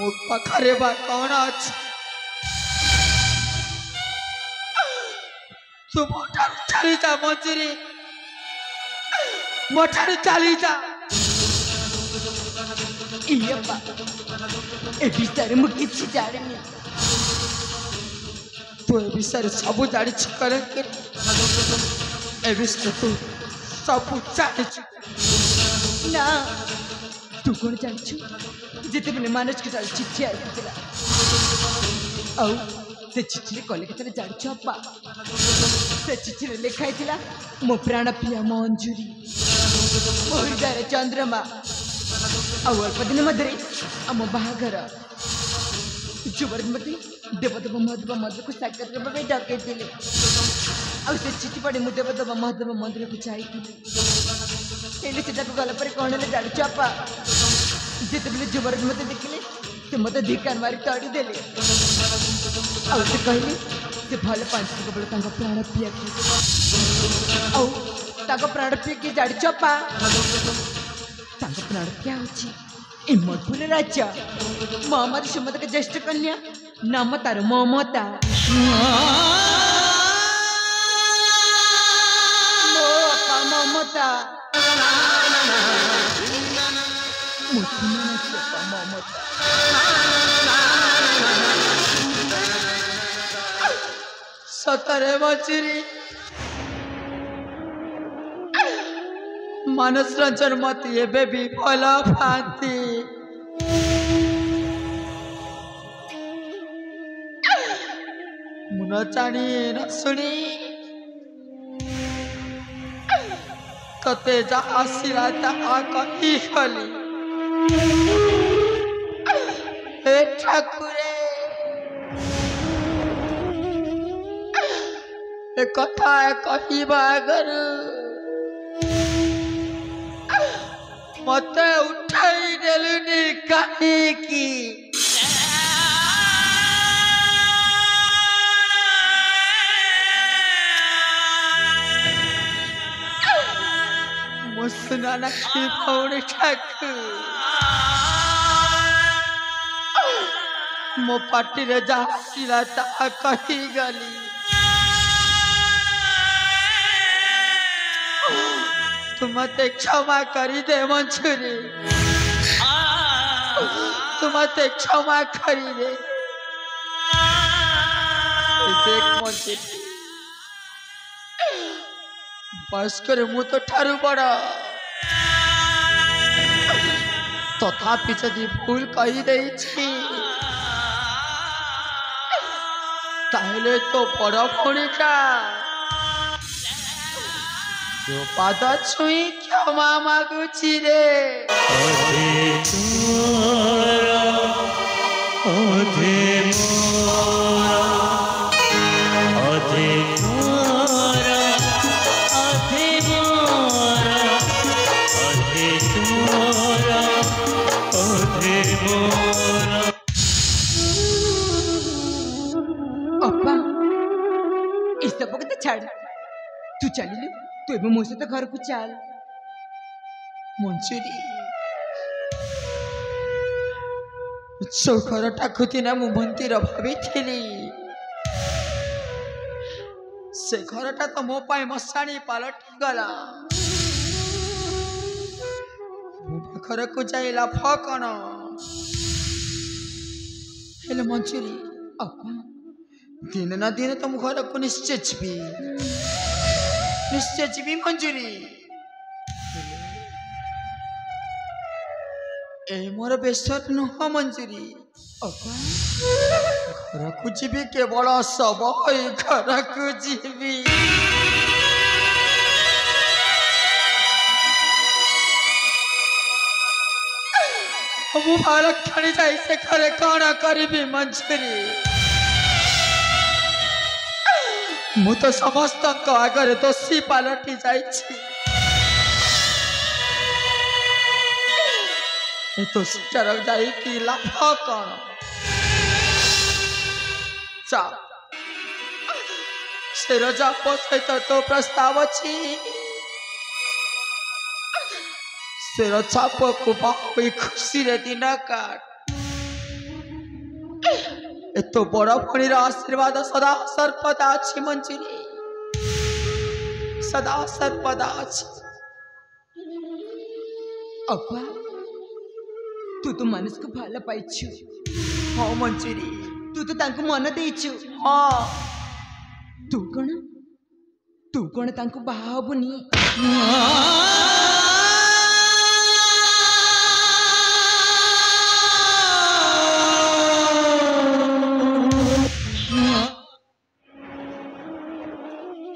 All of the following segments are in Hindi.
मो पाखरे बा कौन अछि तू मोठार चली जा मंजूरी मोठार चली जा इयप्पा ए विषय मु किछि जानिनी तू ए विषय सब जानी करे ए विषय तू सब जानी ना तू कौन जानी जिते बिना मानस के चिट्ठी आईला आउ से चिट्ठी कले के जानी अप्पा से चिट्ठी लिखाई मो प्राण प्रिया मंजूरी मो हृदय चंद्रमा आउ अल्प दिन मध्य आम बाहागर जुबरमती देवदेव महादेव मंदिर को साक्षात करने में डके दिले आउ से चिट्ठी पढ़ी मु देवदेव महादेव मंदिर को जाइए से गला पर कौन है जानी अप्पा जिते बेले जुबरमती देखिले से मत धिकार मारी तड़ी देले आउ से कहले से भले पांच बेले प्राण पिया आउ प्राण पिया कि जानी अप्पा प्राण क्या होची मधुर राज्य महामारी सुमत के ज्येष्ठ कन्या नाम तार ममता ममता सतरे मंजूरी मानस रंजन मती एबे भी भल पाती मुन जानी न सुनी तते जा आसिला ता कही खली हे ठाकुरे ए कथा कहिबा अगर मत उठाई देलुनी कहीं की मुसना नखी पौड़ ठाकुर मो पाटी रे जा सिला ता कही गली तुम मते क्षमा करी दे मंजूरी तुम मते क्षमा करी दे देख मंजूरी बस करे मु तो ठारू बड़ा तथापि यदि भूल कही देछि ताहले तो बड़ भूणिका जो पाद छुई क्षमा मागुची रे अप्पा इस सब को तो छाड़ तू चली ले तू एवं मुझसे तो घर को चल मंजूरी घर टाकुती ना मु मंदिर भावी से घरटा तो मो पाई मशाणी पलटि गला घर को जाइला फकण हेले मंजूरी अप्पा दिन ना दिन तुम घर को निश्चय जीवी मंजूरी ए मोर बेसर नुह मंजूरी घर को जीवी केवल सब घर को जीवी मु भारक्षणी जाई से घरे कौन करी मंजूरी मु तो समस्त आगे दोषी पलटि दोषीटार जाई लाभ कौन से रजाप सहित तो प्रस्ताव अच्छी से रजाप को बाहुई खुशी रे दिन काट एतो बड़ भणीर आशीर्वाद सदा सर्वदा अच्छी मंजूरी सदा सर्वदा अच्छी। अप्पा तू तो मानस को भाला पाइछु। हाँ मंजूरी तू तो तांको मन देइछु। हाँ तू कौन तांको बाहा हबुनी?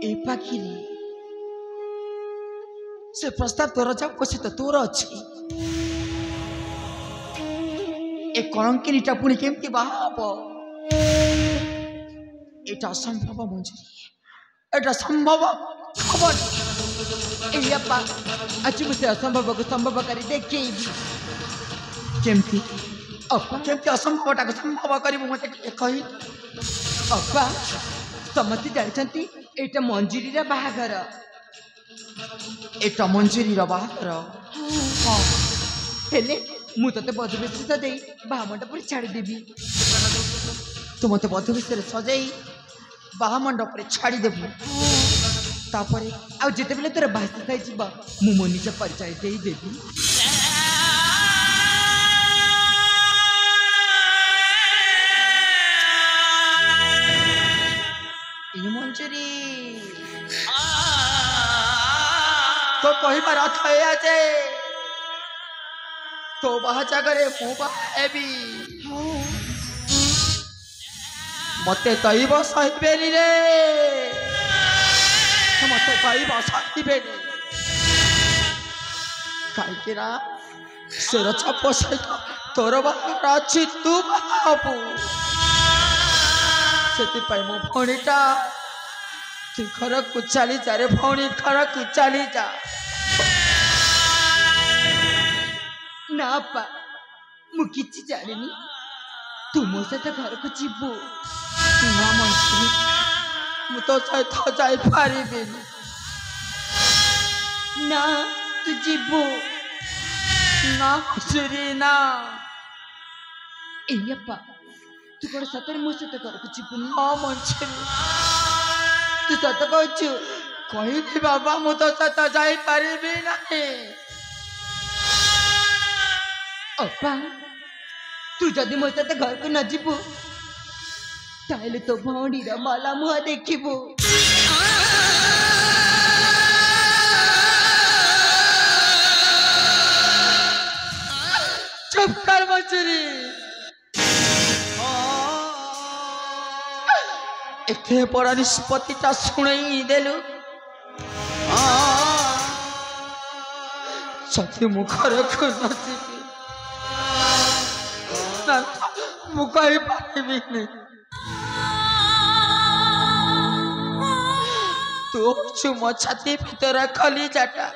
ए पाखिरी से प्रस्ताव तोर जाप कसी तो तोर अच्छी ए कलंकिनीटा पुणी केमती बाहा हबो? एटा असंभव मंजूरी एटा संभव खबर। ए अप्पा आज मुझे असंभव को संभव करी देखेबी। केमती अप्पा केमती असंभवटा को संभव करिबु मते कहि। अप्पा समस्ते जानछंती एटा मंजूरी रा बाहाघर। एटा मंजूरी रा बाहाघर। हाँ हेले मु तते बधुबेश सजाई बाहामंडप पर छाड़ी देबी। तू मते बधुबेश सजाई बाहामंडप पर छाड़ी देबु तापरे आ जेते बेले तोर बाहा थाई जिबा मु मो निज परिचय देई देबी। ई मंजूरी तो कहिबार अर्थ एया जे तो बाहा जागरे मु बाहेबी मते दैव सहिबेनी रे मते दैव सहिबेनी कहीं शेर छप सहित तोर बाहार अच्छी तू बाहाबू से मो भणीटा तू घर को चली जा रे भौणी घर को चली जा। ना अप्पा मु किछि जानिनी तू मो सहित घर को जीबू। ना मंजूरी मु तो सहित जाई पारिबिनी। ना तू जीबू। ना मंजूरी ना ए अप्पा तू कौन सतर मो सहित घर को जीबूनी? हाँ मंजूरी तू सत कहछु? कहली बाबा मु तो सहित जाई पारिबी नहीं। अप्पा तू जदि मो सहित घर को न जीबू ताहले तो भौणी रा माला मुहा देखिबू। चुप कर मंजूरी एथे बड़ा निष्पत्तिटा शुणई देलु सती मुखर को नसीबी ना मु कहि पारिबी नहीं। तू छु मो छाती भीतर खली जाटा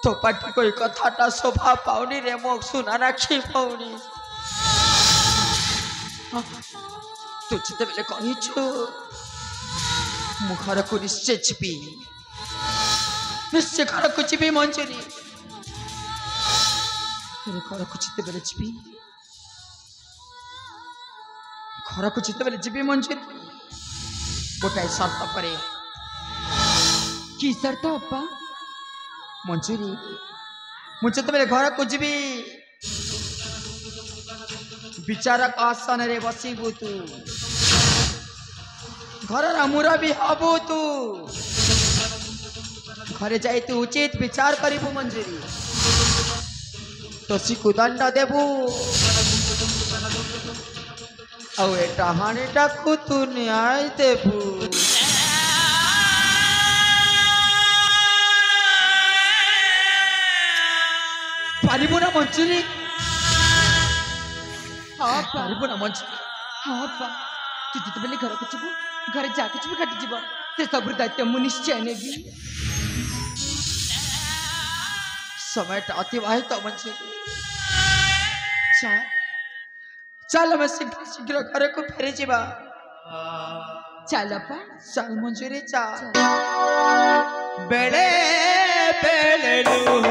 तो पाटी कोई कथाटा शोभा पाउनी रे मो सुना राखी पाउनी। तू जिते बेले कहिछु मु घर को निश्चय जीवी निश्चय घर को जीवी मंजूरी घर को जिते बेले जीवी घर को जिते बेले जीवी मंजूरी गोटाए शर्त परे। की शर्त अप्पा? मंजूरी मु जिते बेले घर को जीवी विचारक आसन रे बसिबू तू घर मुरबी हबू तू घरे जाई तू उचित विचार करिबू मंजूरी तोसी को दंड देबू ଆଉ ଏ ଡାହାଣୀଟାକୁ ତୁ ନ୍ୟାୟ ଦେବୁ। ପାରିବୁ ନା ମଞ୍ଚୁରୀ? हाँ ପାରିବୁ ନା ମଞ୍ଚୁରୀ? हाँ पा तू जितेबेले घर को जीवु घर जा कुछ भी कटि जीव से सब दायित्व मु निश्चय नेबी। समयटा अतिबाहित मञ्चुरी चल मैं शीघ्र शीघ्र घर को फेरी जीवा। चल पा चल मंजूरी चल चल। बेले बेले लू